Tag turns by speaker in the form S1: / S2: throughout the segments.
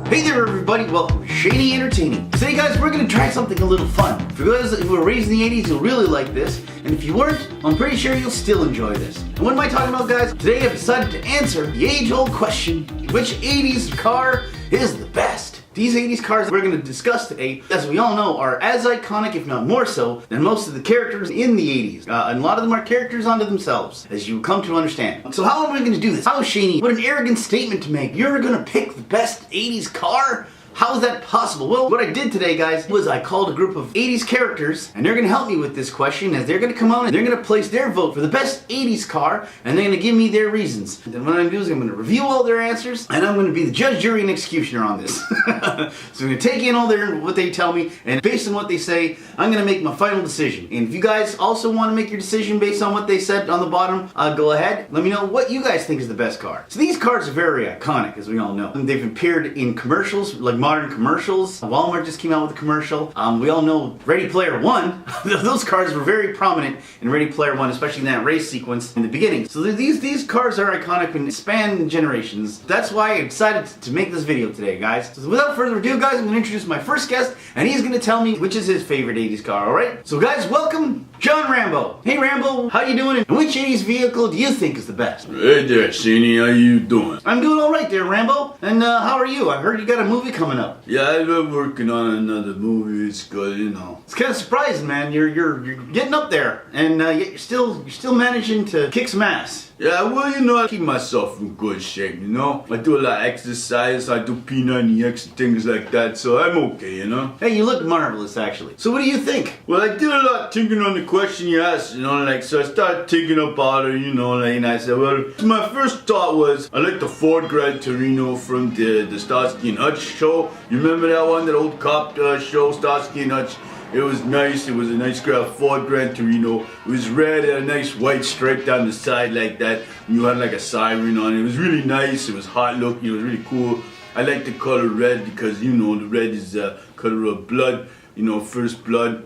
S1: Hey there everybody, welcome to Shady Entertaining. Today guys, we're going to try something a little fun. For those who were raised in the 80s, you'll really like this. And if you weren't, I'm pretty sure you'll still enjoy this. And what am I talking about guys? Today I've decided to answer the age-old question, which 80s car is the best? These 80s cars we're going to discuss today, as we all know, are as iconic, if not more so, than most of the characters in the 80s. And a lot of them are characters unto themselves, as you come to understand. So how am I going to do this? How, Shani? What an arrogant statement to make. You're going to pick the best 80s car? How is that possible? Well, what I did today, guys, was I called a group of 80s characters, and they're going to help me with this question, as they're going to come out and they're going to place their vote for the best 80s car, and they're going to give me their reasons. And then what I'm going to do is I'm going to review all their answers, and I'm going to be the judge, jury, and executioner on this. So I'm going to take in all what they tell me, and based on what they say, I'm going to make my final decision. And if you guys also want to make your decision based on what they said on the bottom, go ahead. Let me know what you guys think is the best car. So these cars are very iconic, as we all know. They've appeared in commercials, like modern commercials. Walmart just came out with a commercial. We all know Ready Player One. Those cars were very prominent in Ready Player One, especially in that race sequence in the beginning. So these cars are iconic and span generations. That's why I decided to make this video today, guys. So without further ado, guys, I'm going to introduce my first guest, and he's going to tell me which is his favorite 80s car, alright? So guys, welcome John Rambo. Hey Rambo, how you doing? And which 80s vehicle do you think is the best?
S2: Hey there, Shani, how you doing?
S1: I'm doing alright there, Rambo. And how are you? I heard you got a movie coming up.
S2: Yeah, I've been working on another movie. It's good, you know.
S1: It's kind of surprising, man. You're getting up there, and yet you're still managing to kick some ass.
S2: Yeah, well, you know, I keep myself in good shape, you know. I do a lot of exercise, I do P90X and things like that, so I'm okay, you know.
S1: Hey, you look marvelous, actually. So what do you think?
S2: Well, I did a lot thinking on the question you asked, you know, like, so I started thinking about it, you know, like, and I said, well, my first thought was, I like the Ford Gran Torino from the Starsky and Hutch show. You remember that one, that old cop show, Starsky and Hutch? It was nice. It was a nice Ford Gran Torino. It was red and a nice white stripe down the side like that. And you had like a siren on it. It was really nice. It was hot looking. It was really cool. I like the color red because, you know, the red is the color of blood. You know, first blood,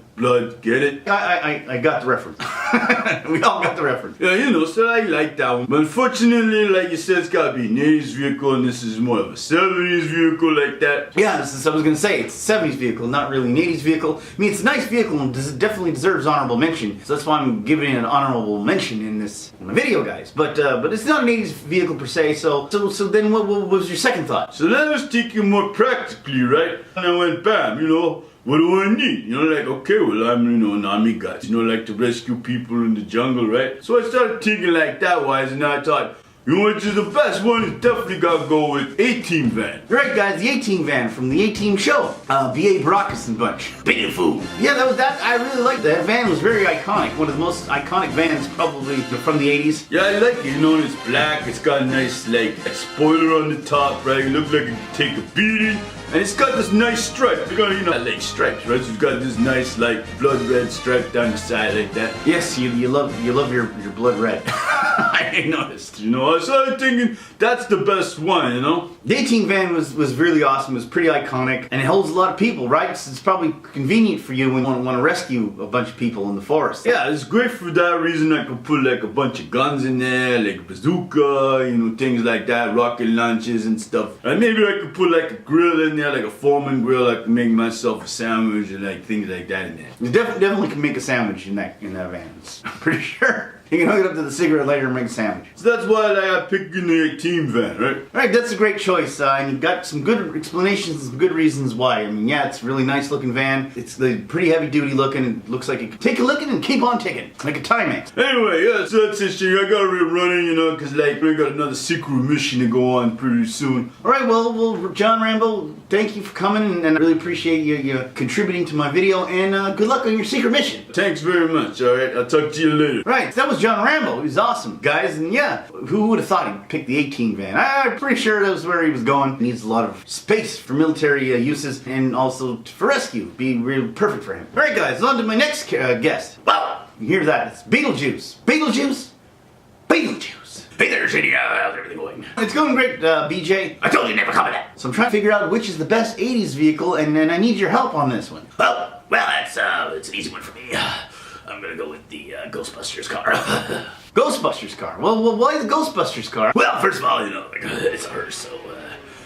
S2: get it?
S1: I got the reference. We all got the reference.
S2: Yeah, you know, so I like that one. But unfortunately, like you said, it's gotta be an 80s vehicle, and this is more of a 70s vehicle like that.
S1: Yeah, this is, I was gonna say, it's a 70s vehicle, not really an 80s vehicle. I mean, it's a nice vehicle and definitely deserves honorable mention. So that's why I'm giving it an honorable mention in my video, guys. But it's not an 80s vehicle per se, so then what was your second thought?
S2: So then I was thinking more practically, right? And I went, bam, you know, what do I need? You know, like, okay, well, I'm, you know, an army guy, you know, like to rescue people in the jungle, right? So I started thinking like that wise, and I thought, you know which is the best one? Is definitely gotta go with 18 van.
S1: Right, guys, the 18 van from the 18 show. B.A. Baracus and bunch. Beautiful. Yeah, I really liked that. That van was very iconic. One of the most iconic vans probably from the 80s.
S2: Yeah, I like it. You know, it's black. It's got a nice, like, spoiler on the top, right? It looks like it could take a beating. And it's got this nice stripe. You know, I like stripes, right? So it's got this nice, like, blood red stripe down the side like that.
S1: Yes, you love your blood red. I noticed.
S2: You know, I started thinking that's the best one, you know?
S1: The 18 van was really awesome. It was pretty iconic, and it holds a lot of people, right? It's probably convenient for you when you want to rescue a bunch of people in the forest.
S2: Yeah, it's great for that reason. I could put like a bunch of guns in there, like bazooka, you know, things like that, rocket launches and stuff. And maybe I could put like a grill in there, like a Foreman grill. I could make myself a sandwich and like things like that in there.
S1: You definitely can make a sandwich in that van. I'm pretty sure. You can hook it up to the cigarette lighter and make a sandwich.
S2: So that's why I picked the 18 van, right?
S1: Alright, that's a great choice, and you've got some good explanations and some good reasons why. I mean, yeah, it's a really nice looking van. It's pretty heavy duty looking. It looks like it can take a licking and keep on ticking, like a Timex.
S2: Anyway, yeah, so that's it, shit. I gotta get running, you know, cause like we got another secret mission to go on pretty soon.
S1: Alright, well, John Rambo, thank you for coming, and I really appreciate you contributing to my video, and good luck on your secret mission.
S2: Thanks very much, alright? I'll talk to you later.
S1: Right, that was John Rambo. He was awesome, guys, and yeah, who would have thought he'd pick the 18 van? I'm pretty sure that was where he was going. He needs a lot of space for military uses, and also for rescue. Be really perfect for him. Alright guys, on to my next guest. Wow, you hear that? It's Beetlejuice. Beetlejuice? Beetlejuice. Hey there, Shady, how's everything going? It's going great, BJ. I told you never come that. So I'm trying to figure out which is the best 80s vehicle, and I need your help on this one.
S3: Well, that's it's an easy one for me. I'm gonna go with the Ghostbusters car.
S1: Ghostbusters car? Well, why the Ghostbusters car?
S3: Well, first of all, you know, like, it's a hearse, so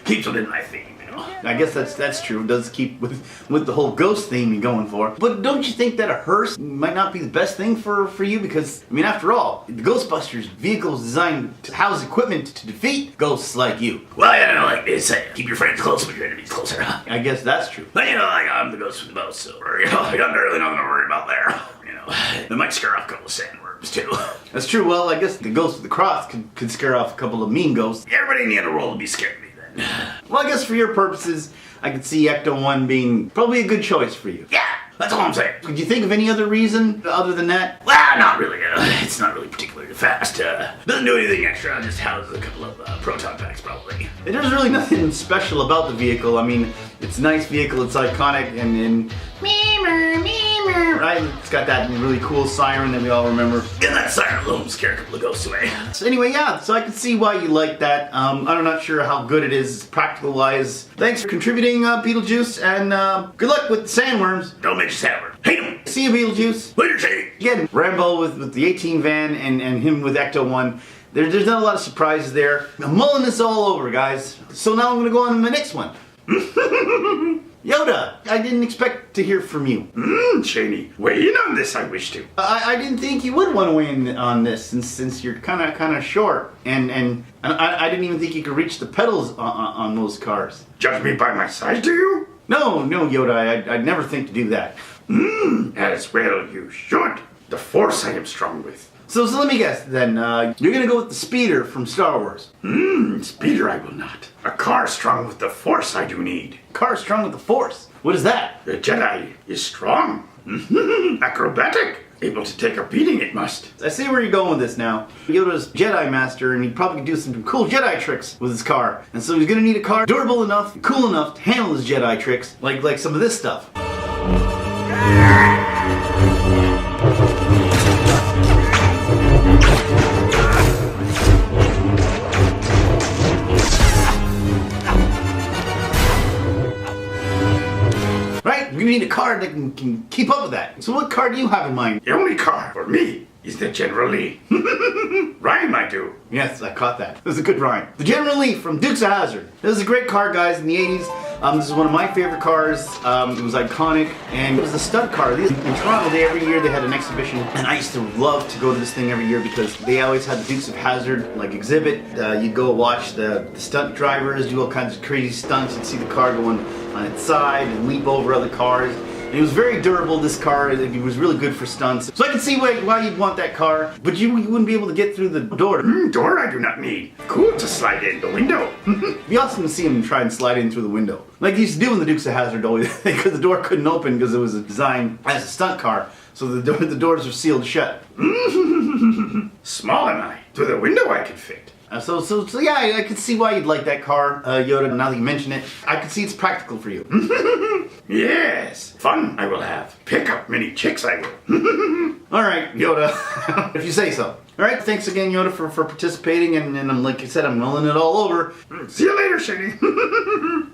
S3: keeps within my theme, you know.
S1: I guess that's true. It does keep with the whole ghost theme you're going for. But don't you think that a hearse might not be the best thing for you? Because, I mean, after all, the Ghostbusters vehicle is designed to house equipment to defeat ghosts like you.
S3: Well, you know, like they say, keep your friends close but your enemies closer.
S1: I guess that's true.
S3: But, you know, like, I'm the ghost with the most, so, you know, I got really nothing to worry about there. You know, they might scare off a couple of sandworms, too.
S1: That's true. Well, I guess the ghost with the cross could scare off a couple of mean ghosts.
S3: Everybody in the underworld will be scared of me then.
S1: Well, I guess for your purposes, I could see Ecto-1 being probably a good choice for you.
S3: Yeah, that's all I'm saying.
S1: Could you think of any other reason other than that?
S3: Well, not really. It's not really particularly fast. Doesn't do anything extra. Just houses a couple of proton packs, probably.
S1: There's really nothing special about the vehicle. I mean, it's a nice vehicle, it's iconic, and right? It's got that really cool siren that we all remember.
S3: And that siren alone will scare a couple of ghosts away.
S1: So anyway, yeah, so I can see why you like that. I'm not sure how good it is practical-wise. Thanks for contributing, Beetlejuice, and good luck with the sandworms.
S3: Don't make you sour. Hate them.
S1: See you, Beetlejuice.
S3: Later, Shady.
S1: Again, Rambo with the 18 van and him with Ecto-1. There's not a lot of surprises there. I'm mulling this all over, guys. So now I'm going to go on to the next one. Yoda, I didn't expect to hear from you.
S2: Shady, weigh in on this, I wish to.
S1: I didn't think you would want to weigh in on this since you're kind of short, and I didn't even think you could reach the pedals on those cars.
S2: Judge me by my size, do you?
S1: No, Yoda, I'd never think to do that.
S2: As well you should. The Force I am strong with.
S1: So let me guess then, you're gonna go with the speeder from Star Wars.
S2: Speeder I will not. A car strong with the Force I do need.
S1: Car strong with the Force. What is that?
S2: The Jedi is strong. Acrobatic. Able to take a beating, it must.
S1: I see where you're going with this now. Yoda's Jedi Master, and he probably could do some cool Jedi tricks with his car. And so he's gonna need a car durable enough, cool enough to handle his Jedi tricks, like some of this stuff. Right? You're gonna need a car that can keep up with that. So what car do you have in mind?
S2: The only car for me is the General Lee. Rhyme I do.
S1: Yes, I caught that. It was a good rhyme. The General Lee from Dukes of Hazzard. This is a great car, guys, in the 80s. This is one of my favorite cars. It was iconic, and it was a stud car. In Toronto, every year they had an exhibition, and I used to love to go to this thing every year because they always had the Dukes of Hazzard exhibit. You'd go watch the stunt drivers do all kinds of crazy stunts. You'd see the car going on its side and leap over other cars. And it was very durable, this car. It was really good for stunts. So I can see why you'd want that car, but you wouldn't be able to get through the door.
S2: Door I do not need. Cool to slide in the window.
S1: It'd be awesome to see him try and slide in through the window. Like he used to do in the Dukes of Hazzard, always, because the door couldn't open because it was designed as a stunt car. So the doors are sealed shut.
S2: Small am I. Through the window I can fit.
S1: So yeah, I could see why you'd like that car, Yoda. Now that you mention it, I could see it's practical for you.
S2: Yes, fun I will have. Pick up many chicks I will.
S1: All right, Yoda, if you say so. All right, thanks again, Yoda, for participating, and I'm, like I said, I'm rolling it all over.
S2: See you later, Shady.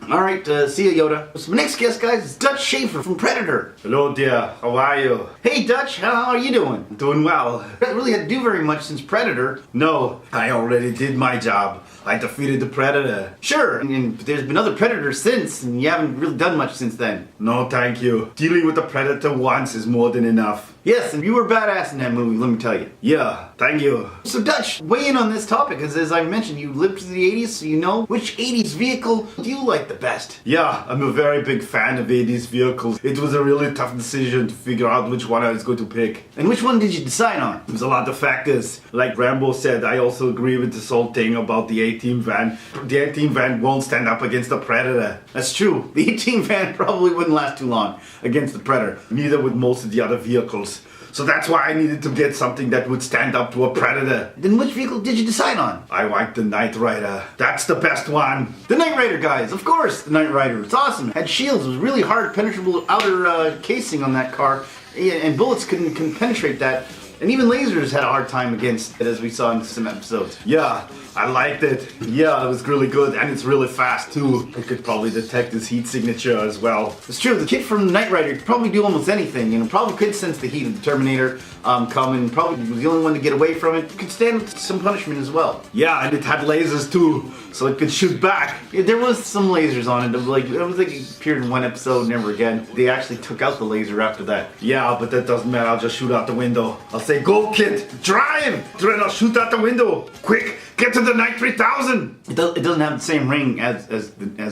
S1: All right, see you, Yoda. So my next guest, guys, is Dutch Schaefer from Predator.
S4: Hello dear, how are you?
S1: Hey, Dutch, how are you doing?
S4: Doing well.
S1: I haven't really had to do very much since Predator.
S4: No, I already did my job. I defeated the Predator.
S1: Sure, and there's been other Predators since, and you haven't really done much since then.
S4: No, thank you. Dealing with the Predator once is more than enough.
S1: Yes, and you were badass in that movie, let me tell you.
S4: Yeah, thank you.
S1: So Dutch, weigh in on this topic, because as I mentioned, you lived through the 80s, so you know which 80s vehicle do you like the best?
S4: Yeah, I'm a very big fan of 80s vehicles. It was a really tough decision to figure out which one I was going to pick.
S1: And which one did you decide on?
S4: There's a lot of factors. Like Rambo said, I also agree with this whole thing about the 18 van. The 18 van won't stand up against the Predator.
S1: That's true. The 18 van probably wouldn't last too long against the Predator.
S4: Neither would most of the other vehicles. So that's why I needed to get something that would stand up to a Predator.
S1: Then which vehicle did you decide on?
S4: I like the Knight Rider. That's the best one.
S1: The Knight Rider, guys. Of course, the Knight Rider. It's awesome. Had shields. It was really hard, penetrable outer casing on that car. And bullets couldn't penetrate that. And even lasers had a hard time against it, as we saw in some episodes.
S4: Yeah, I liked it. Yeah, it was really good, and it's really fast too. It could probably detect his heat signature as well.
S1: It's true, the kid from Knight Rider could probably do almost anything, probably could sense the heat of the Terminator coming, probably was the only one to get away from it. Could stand some punishment as well.
S4: Yeah, and it had lasers too. so it could shoot back.
S1: Yeah, there was some lasers on it. It was like it appeared in one episode, never again. They actually took out the laser after that.
S4: Yeah, but that doesn't matter. I'll just shoot out the window. I'll say, go kid, drive! Then I'll shoot out the window. Quick, get to the Night 3000.
S1: It doesn't have the same ring as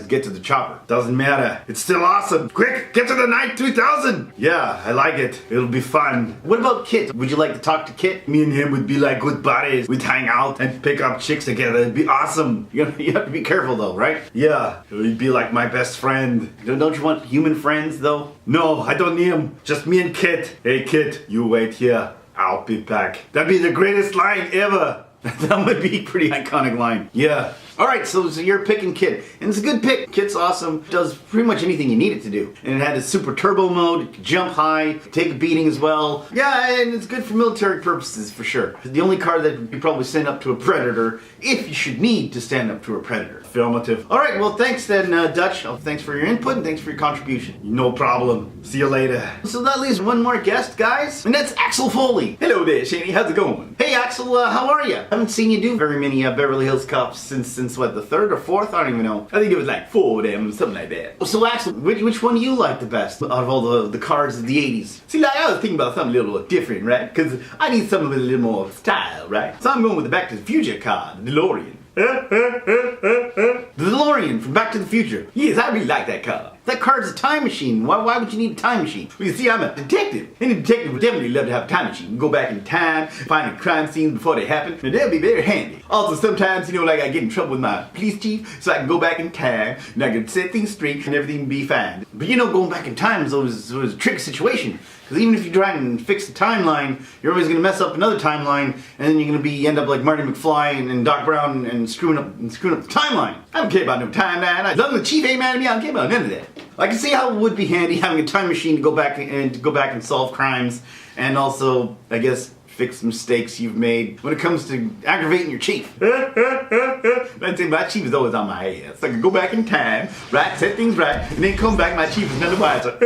S1: Get to the Chopper.
S4: Doesn't matter. It's still awesome. Quick, get to the Night 3000. Yeah, I like it. It'll be fun.
S1: What about Kit? Would you like to talk to Kit?
S4: Me and him would be like good buddies. We'd hang out and pick up chicks together. It'd be awesome.
S1: You have to be careful though, right?
S4: Yeah, he'd be like my best friend.
S1: Don't you want human friends though?
S4: No, I don't need him. Just me and Kit. Hey Kit, you wait here. I'll be back. That'd be the greatest line ever.
S1: That would be a pretty iconic line.
S4: Yeah.
S1: Alright, so you're picking Kit. And it's a good pick. Kit's awesome. Does pretty much anything you need it to do. And it had a super turbo mode. It could jump high. Take a beating as well. Yeah, and it's good for military purposes for sure. The only car that you probably send up to a Predator if you should need to stand up to a Predator.
S4: Affirmative.
S1: Alright, well thanks then Dutch. Thanks for your input and thanks for your contribution.
S4: No problem. See you later.
S1: So that leaves one more guest, guys. And that's Axel Foley.
S3: Hello there, Shani. How's it going?
S1: Hey Axel, how are you? I haven't seen you do very many Beverly Hills Cops since what, the third or fourth? I don't even know.
S3: I think it was like 4 of them, something like that.
S1: So Axel, which one do you like the best out of all the cars of the 80s?
S3: See, like, I was thinking about something a little different, right? Because I need something with a little more style, right? So I'm going with the Back to the Future car, the DeLorean.
S1: The DeLorean from Back to the Future.
S3: Yes, I really like that car.
S1: That car's a time machine. Why would you need a time machine?
S3: Well, you see, I'm a detective. And a detective would definitely love to have a time machine. Go back in time, find the crime scenes before they happen. And that'd be very handy. Also, sometimes, like I get in trouble with my police chief, so I can go back in time, and I can set things straight, and everything be fine.
S1: But going back in time is always a tricky situation. Because even if you try and fix the timeline, you're always going to mess up another timeline, and then you're going to end up like Marty McFly and Doc Brown and screwing up the timeline.
S3: I don't care about no timeline. As long as the chief ain't mad at me, I don't care about none of that.
S1: I can see how it would be handy having a time machine to go back and solve crimes, and also, I guess, fix mistakes you've made when it comes to aggravating your chief.
S3: I'd say my chief is always on my ass. So I can go back in time, right, set things right, and then come back, my chief is none the wiser.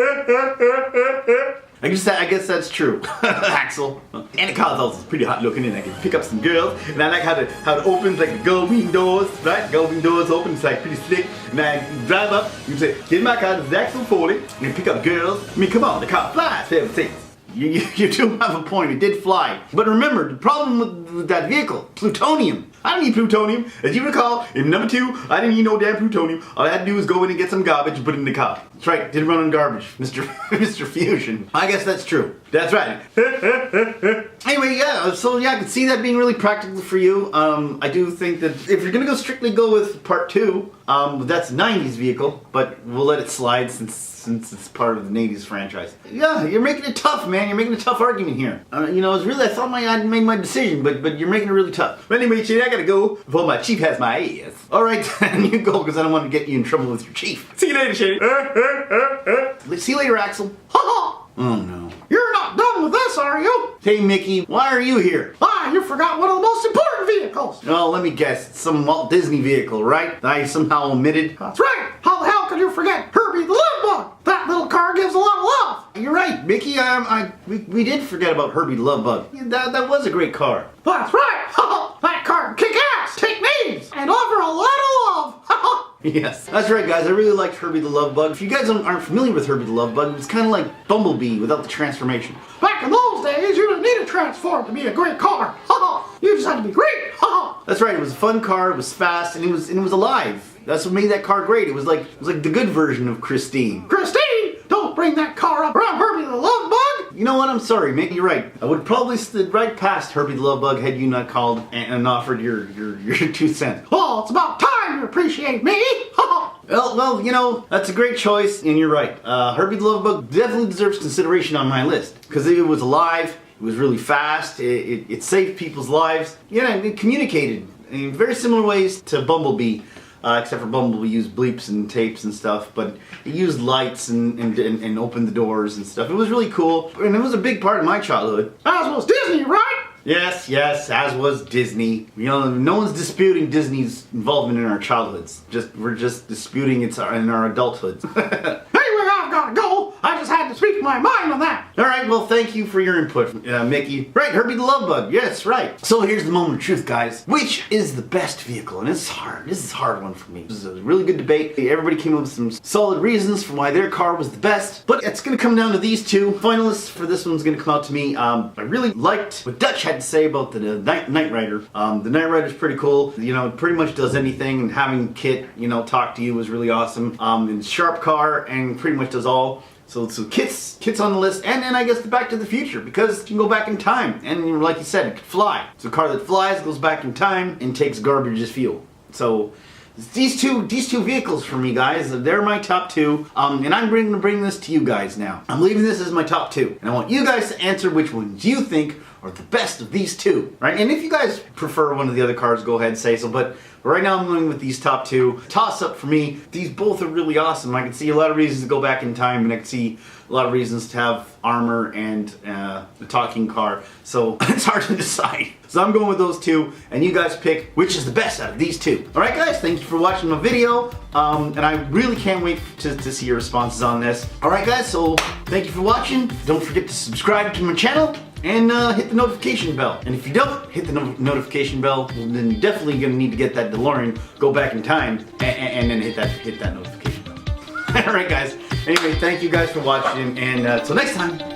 S1: I guess that's true, Axel.
S3: And the car's also pretty hot looking, and I can pick up some girls. And I like how it opens like the gull wing doors, right? Gull wing doors open, it's like pretty slick. And I drive up, you say, get in my car, this is Axel Foley, and pick up girls. I mean, come on, the car flies, 7
S1: You do have a point, it did fly. But remember, the problem with that vehicle, plutonium.
S3: I don't need plutonium. As you recall, in number 2, I didn't need no damn plutonium. All I had to do was go in and get some garbage and put it in the car.
S1: That's right, did run on garbage, Mr. Fusion. I guess that's true.
S3: That's right.
S1: Anyway, I can see that being really practical for you. I do think that if you're gonna strictly go with part 2, that's a 90s vehicle, but we'll let it slide since it's part of the 80s franchise. Yeah, you're making it tough, man. You're making a tough argument here. I thought I'd made my decision, but you're making it really tough.
S3: Well, anyway, Shane, I gotta go before my chief has my ass.
S1: All right, then you go, because I don't want to get you in trouble with your chief.
S3: See you later, Shane.
S1: See you later, Axel. Oh no. You're not done with this, are you? Hey, Mickey, why are you here?
S5: You forgot one of the most important vehicles.
S1: Oh, let me guess. It's some Walt Disney vehicle, right? That I somehow omitted.
S5: That's right. How the hell could you forget Herbie the Love Bug? That little car gives a lot of love.
S1: You're right, Mickey. We did forget about Herbie the Love Bug. That was a great car.
S5: That's right. That car can kick ass, take names, and offer a lot of love.
S1: Yes, that's right, guys. I really liked Herbie the Love Bug. If you guys aren't familiar with Herbie the Love Bug, it's kind of like Bumblebee without the transformation.
S5: Back in those days, you didn't need to transform to be a great car. You just had to be great.
S1: That's right. It was a fun car. It was fast, and it was alive. That's what made that car great. It was like the good version of Christine.
S5: Christine, don't bring that car up around Herbie the Love Bug.
S1: You know what? I'm sorry, Mickey. You're right. I would probably slid right past Herbie the Love Bug had you not called and offered your 2 cents.
S5: Oh, it's about time you appreciate me.
S1: Well, that's a great choice, and you're right. Herbie the Love Bug definitely deserves consideration on my list because it was alive. It was really fast. It saved people's lives. It communicated in very similar ways to Bumblebee. Except for Bumblebee used bleeps and tapes and stuff, but it used lights and opened the doors and stuff. It was really cool, and it was a big part of my childhood.
S5: As was Disney, right?
S1: Yes, as was Disney. No one's disputing Disney's involvement in our childhoods. We're just disputing in our adulthoods.
S5: Anyway, I've got to go. I just had to to speak my mind on that.
S1: All right, well, thank you for your input, Mickey. Right, Herbie the Love Bug. Yes, right. So here's the moment of truth, guys. Which is the best vehicle? And it's hard. This is a hard one for me. This is a really good debate. Everybody came up with some solid reasons for why their car was the best. But it's going to come down to these two. Finalists for this one's going to come out to me. I really liked what Dutch had to say about the Knight Rider. The Knight Rider's pretty cool. You know, it pretty much does anything. And having Kit, you know, talk to you was really awesome. It's a sharp car and pretty much does all. So Kit's on the list, and then I guess the Back to the Future, because you can go back in time, and like you said, it can fly. It's a car that flies, goes back in time, and takes garbage as fuel. So these two vehicles for me, guys, they're my top two, and I'm going to bring this to you guys now. I'm leaving this as my top two, and I want you guys to answer which ones you think are the best of these two, right? And if you guys prefer one of the other cars, go ahead and say so, but right now I'm going with these top two. Toss up for me. These both are really awesome. I can see a lot of reasons to go back in time, and I can see a lot of reasons to have armor and a talking car. So it's hard to decide. So I'm going with those two, and you guys pick which is the best out of these two. All right, guys, thank you for watching my video, and I really can't wait to see your responses on this. All right, guys, so thank you for watching. Don't forget to subscribe to my channel and hit the notification bell. And if you don't hit the notification bell, well, then you're definitely gonna need to get that DeLorean, go back in time, and then hit that notification bell. All right, guys. Anyway, thank you guys for watching, and till next time.